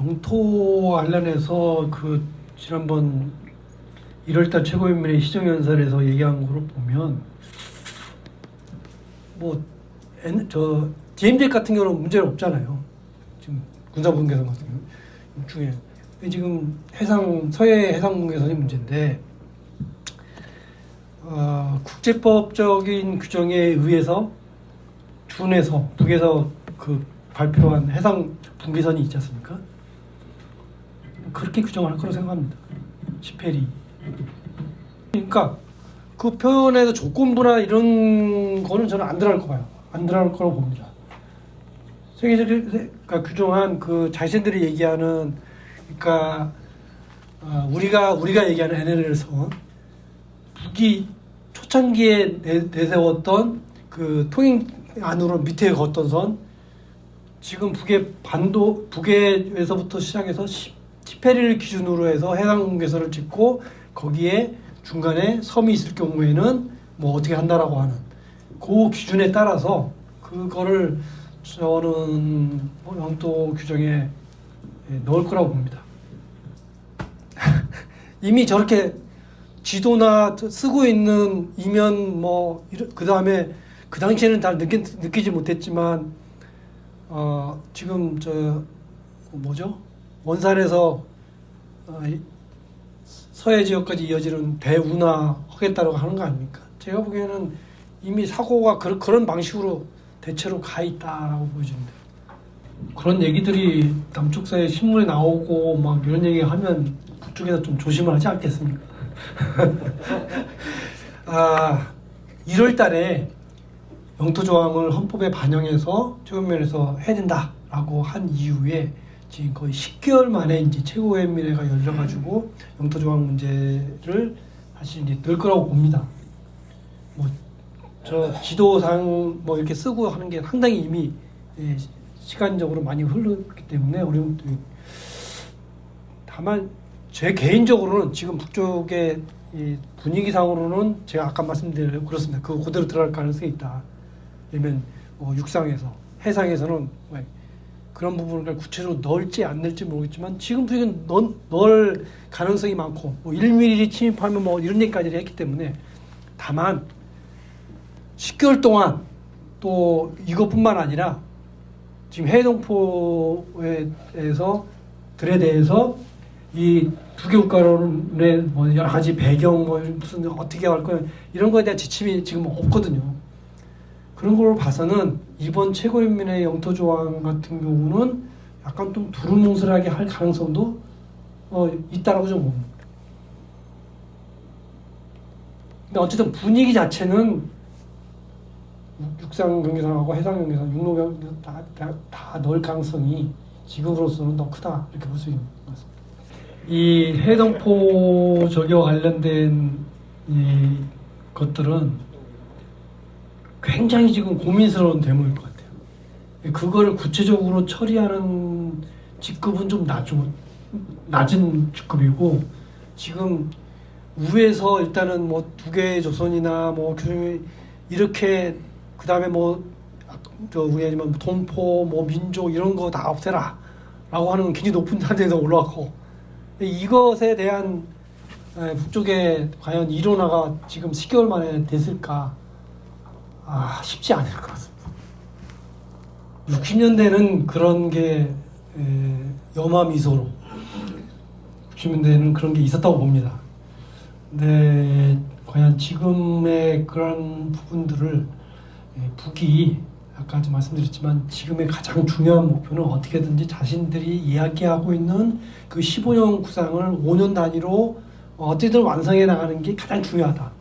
영토 관련해서 그 지난번 1월달 최고인민회 시정연설에서 얘기한 거로 보면 저 DMZ 같은 경우는 문제는 없잖아요. 지금 군사분계선 같은 경우 중에 지금 서해 해상분계선이 문제인데 국제법적인 규정에 의해서 준해서 북에서 그 발표한 해상 분계선이 있지 않습니까? 그렇게 규정할 거라고 생각합니다. 10해리. 그러니까 그 표현에서 조건부나 이런 거는 저는 안 들어갈 거 봐요. 안 들어갈 거라고 봅니다. 세계적으로 규정한 그 자신들이 얘기하는 그러니까 우리가 얘기하는 NLL선 북이 초창기에 내세웠던 그 통행 안으로 밑에 걷던 선 지금 북에서부터 시작해서 10해리를 기준으로 해서 해상 분계선을 짓고 거기에 중간에 섬이 있을 경우에는 뭐 어떻게 한다라고 하는 그 기준에 따라서 그거를 저는 영토 규정에 넣을 거라고 봅니다. 이미 저렇게 지도나 쓰고 있는 이면 그 다음에 그 당시에는 잘 느끼지 못했지만 지금 원산에서 서해 지역까지 이어지는 대운하 하겠다고 하는 거 아닙니까? 제가 보기에는 이미 사고가 그런 방식으로 대체로 가 있다라고 보여지는데 그런 얘기들이 남쪽사의 신문에 나오고 막 이런 얘기 하면 북쪽에서 좀 조심을 하지 않겠습니까? 1월 달에 영토 조항을 헌법에 반영해서 최고인민회에서 해야 된다라고 한 이후에 지금 거의 10개월 만에 이제 최고인민회가 열려가지고 영토 조항 문제를 사실 이제 늘 거라고 봅니다. 저 지도상 이렇게 쓰고 하는 게 상당히 이미 시간적으로 많이 흘렀기 때문에 어려움도 있고. 다만 제 개인적으로는 지금 북쪽의 이 분위기상으로는 제가 아까 말씀드린 그렇습니다. 그대로 들어갈 가능성이 있다. 왜냐면 육상에서 해상에서는 그런 부분을 구체적으로 넣을지 안 넣을지 모르겠지만 지금 분위기는 넣을 가능성이 많고 1mm 침입하면 이런 얘기까지 했기 때문에 다만 10개월 동안 또 이것뿐만 아니라 지금 해동포에 대해서 이 두 개 국가론의 여러 가지 배경 무슨 어떻게 할 거야 이런 거에 대한 지침이 지금 없거든요. 그런 걸 봐서는 이번 최고인민회 영토 조항 같은 경우는 약간 좀 두루뭉술하게 할 가능성도 있다라고 좀 봅니다. 근데 어쨌든 분위기 자체는 육상 경계선하고 해상 경계선, 육로 경계선 다 넣을 가능성이 지금으로서는 더 크다 이렇게 볼 수 있는 것 같습니다. 이 해동포 저기와 관련된 이 것들은 굉장히 지금 고민스러운 대목일 것 같아요. 그거를 구체적으로 처리하는 직급은 좀 낮은 직급이고 지금 우에서 일단은 두 개의 조선이나 이렇게 그 다음에 우리가 동포 민족 이런 거 다 없애라 라고 하는 굉장히 높은 단계에서 올라왔고 이것에 대한 북쪽에 과연 일원화가 지금 10개월 만에 됐을까 쉽지 않을 것 같습니다. 60년대는 그런 게 염화미소로 60년대에는 그런 게 있었다고 봅니다. 근데 과연 지금의 그런 부분들을 북이 아까 말씀드렸지만 지금의 가장 중요한 목표는 어떻게든지 자신들이 이야기하고 있는 그 15년 구상을 5년 단위로 어떻게든 완성해 나가는 게 가장 중요하다.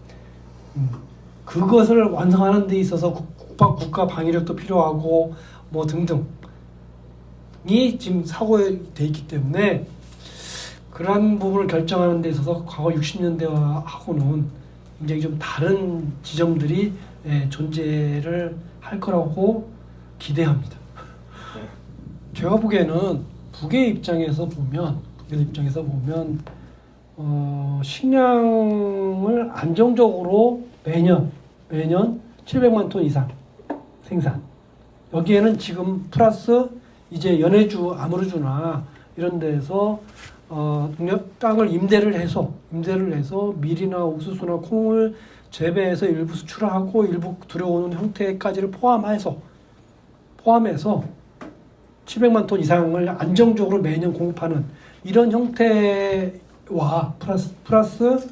그것을 완성하는 데 있어서 국가 방위력도 필요하고 등등이 지금 사고에 돼 있기 때문에 그러한 부분을 결정하는 데 있어서 과거 60년대하고는 굉장히 좀 다른 지점들이 존재를 할 거라고 기대합니다. 제가 보기에는 북의 입장에서 보면 식량을 안정적으로 매년 700만 톤 이상 생산. 여기에는 지금 플러스 이제 연해주, 아무르주나 이런 데서 땅을 임대를 해서 밀이나 옥수수나 콩을 재배해서 일부 수출하고 일부 들여오는 형태까지를 포함해서 700만 톤 이상을 안정적으로 매년 공급하는 이런 형태와 플러스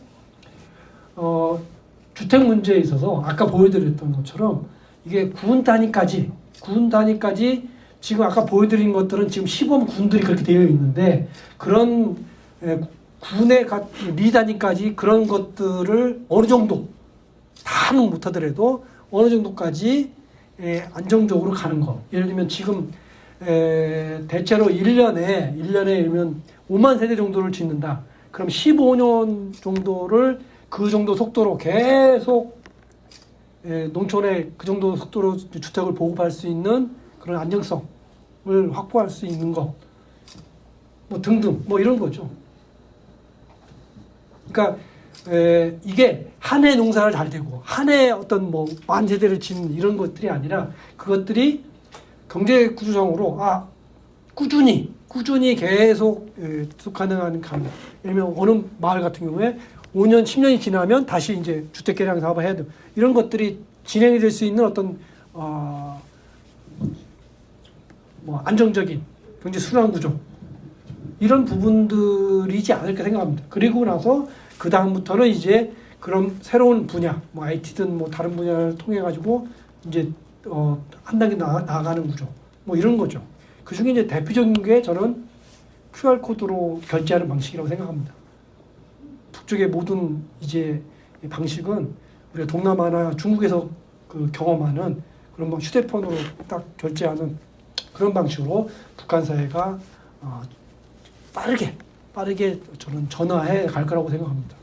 주택 문제에 있어서 아까 보여드렸던 것처럼 이게 군 단위까지 지금 아까 보여드린 것들은 지금 시범 군들이 그렇게 되어 있는데 그런 군의 리 단위까지 그런 것들을 어느 정도 다는 못하더라도 어느 정도까지 안정적으로 가는 거. 예를 들면 지금 대체로 1년에 이르면 5만 세대 정도를 짓는다. 그럼 15년 정도를 그 정도 속도로 계속 농촌에 그 정도 속도로 주택을 보급할 수 있는 그런 안정성을 확보할 수 있는 것, 뭐 등등, 뭐 이런 거죠. 그러니까 이게 한 해 농사를 잘 되고 한 해 어떤 뭐 만 세대를 짓는 이런 것들이 아니라 그것들이 경제 구조상으로 꾸준히 계속 지속 가능한 감각. 예를 들면 어느 마을 같은 경우에 5년, 10년이 지나면 다시 이제 주택 개량 사업을 해야 돼. 이런 것들이 진행이 될 수 있는 어떤 뭐 안정적인 경제 순환 구조 이런 부분들이지 않을까 생각합니다. 그리고 나서 그 다음부터는 이제 그런 새로운 분야, 뭐 IT든 뭐 다른 분야를 통해 가지고 이제 한 단계 나아가는 구조, 뭐 이런 거죠. 그 중에 이제 대표적인 게 저는 QR 코드로 결제하는 방식이라고 생각합니다. 북쪽의 모든 이제 방식은 우리가 동남아나 중국에서 그 경험하는 그런 뭐 휴대폰으로 딱 결제하는 그런 방식으로 북한 사회가 빠르게 저는 전화해 갈 거라고 생각합니다.